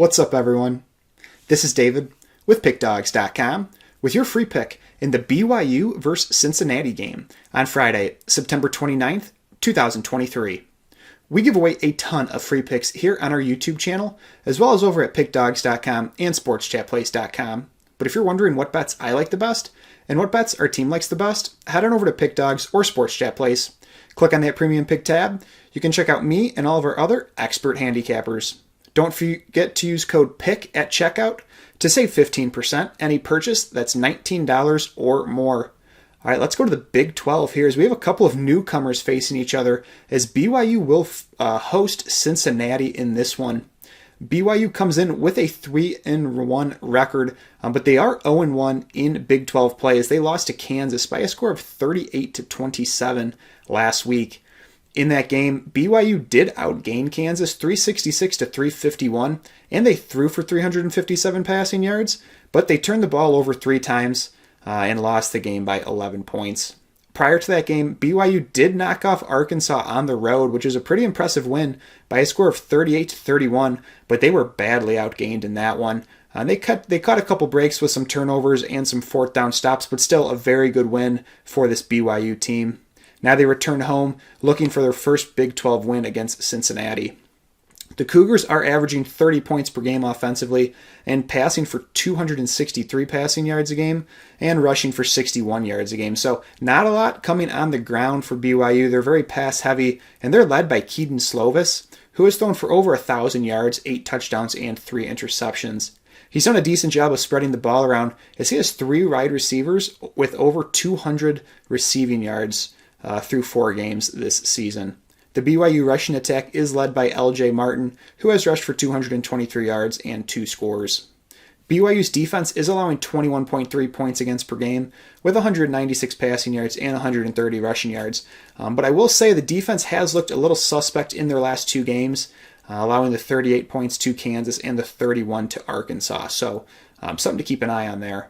What's up, everyone? This is David with Pickdawgz.com with your free pick in the BYU vs. Cincinnati game on Friday, September 29th, 2023. We give away a ton of free picks here on our YouTube channel, as well as over at Pickdawgz.com and SportsChatPlace.com. But if you're wondering what bets I like the best and what bets our team likes the best, head on over to Pickdawgz or Sports Chat Place. Click on that premium pick tab. You can check out me and all of our other expert handicappers. Don't forget to use code PICK at checkout to save 15% any purchase that's $19 or more. All right, let's go to the Big 12 here as we have a couple of newcomers facing each other as BYU will host Cincinnati in this one. BYU comes in with a 3-1 record, but they are 0-1 in Big 12 play as they lost to Kansas by a score of 38-27 last week. In that game, BYU did outgain Kansas 366-351, and they threw for 357 passing yards, but they turned the ball over 3 times and lost the game by 11 points. Prior to that game, BYU did knock off Arkansas on the road, which is a pretty impressive win by a score of 38-31, but they were badly outgained in that one. They caught a couple breaks with some turnovers and some fourth down stops, but still a very good win for this BYU team. Now they return home looking for their first Big 12 win against Cincinnati. The Cougars are averaging 30 points per game offensively and passing for 263 passing yards a game and rushing for 61 yards a game. So not a lot coming on the ground for BYU. They're very pass heavy, and they're led by Kedon Slovis, who has thrown for over 1,000 yards, 8 touchdowns, and 3 interceptions. He's done a decent job of spreading the ball around as he has 3 wide receivers with over 200 receiving yards through 4 games this season. The BYU rushing attack is led by LJ Martin, who has rushed for 223 yards and 2 scores. BYU's defense is allowing 21.3 points against per game with 196 passing yards and 130 rushing yards. But I will say the defense has looked a little suspect in their last 2 games, allowing the 38 points to Kansas and the 31 to Arkansas. So something to keep an eye on there.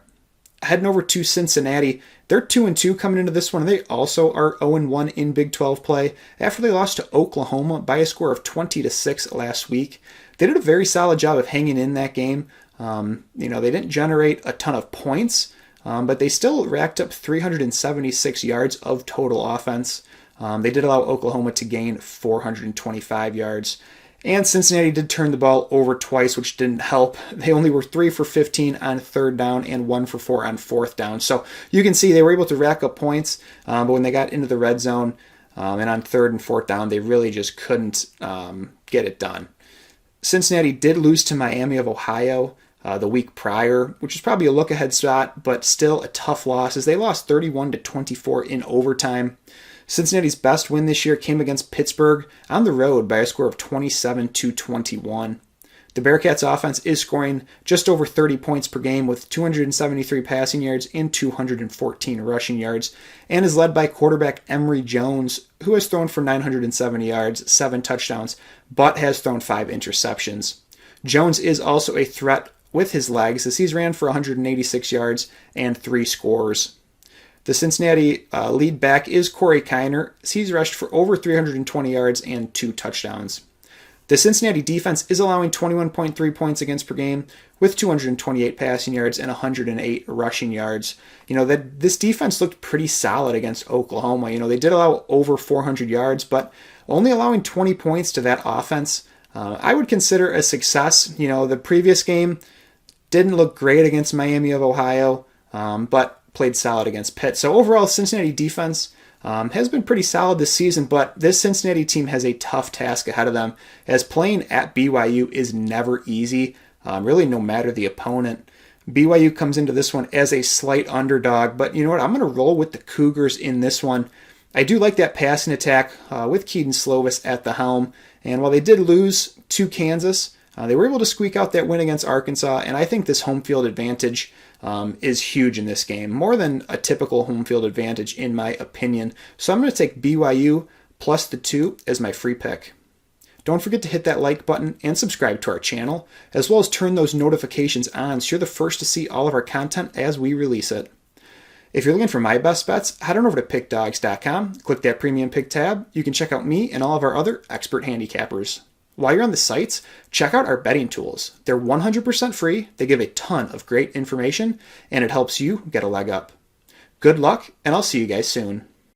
Heading over to Cincinnati, they're 2-2 coming into this one. They also are 0-1 in Big 12 play after they lost to Oklahoma by a score of 20-6 last week. They did a very solid job of hanging in that game. They didn't generate a ton of points, but they still racked up 376 yards of total offense. They did allow Oklahoma to gain 425 yards. And Cincinnati did turn the ball over twice, which didn't help. They only were 3 for 15 on 3rd down and 1 for 4 on 4th down. So you can see they were able to rack up points, but when they got into the red zone and on 3rd and 4th down, they really just couldn't get it done. Cincinnati did lose to Miami of Ohio the week prior, which is probably a look-ahead spot, but still a tough loss as they lost 31-24 in overtime. Cincinnati's best win this year came against Pittsburgh on the road by a score of 27-21. The Bearcats offense is scoring just over 30 points per game with 273 passing yards and 214 rushing yards, and is led by quarterback Emory Jones, who has thrown for 970 yards, 7 touchdowns, but has thrown 5 interceptions. Jones is also a threat with his legs as he's ran for 186 yards and 3 scores. The Cincinnati lead back is Corey Kiner. He's rushed for over 320 yards and 2 touchdowns. The Cincinnati defense is allowing 21.3 points against per game with 228 passing yards and 108 rushing yards. This defense looked pretty solid against Oklahoma. They did allow over 400 yards, but only allowing 20 points to that offense, I would consider a success. The previous game didn't look great against Miami of Ohio, but played solid against Pitt. So overall, Cincinnati defense has been pretty solid this season, but this Cincinnati team has a tough task ahead of them as playing at BYU is never easy, really no matter the opponent. BYU comes into this one as a slight underdog, but you know what? I'm going to roll with the Cougars in this one. I do like that passing attack with Kedon Slovis at the helm, and while they did lose to Kansas, they were able to squeak out that win against Arkansas, and I think this home field advantage is huge in this game, more than a typical home field advantage in my opinion. So I'm going to take BYU plus the 2 as my free pick. Don't forget to hit that like button and subscribe to our channel, as well as turn those notifications on so you're the first to see all of our content as we release it. If you're looking for my best bets, head on over to Pickdawgz.com, click that premium pick tab. You can check out me and all of our other expert handicappers. While you're on the sites, check out our betting tools. They're 100% free, they give a ton of great information, and it helps you get a leg up. Good luck, and I'll see you guys soon.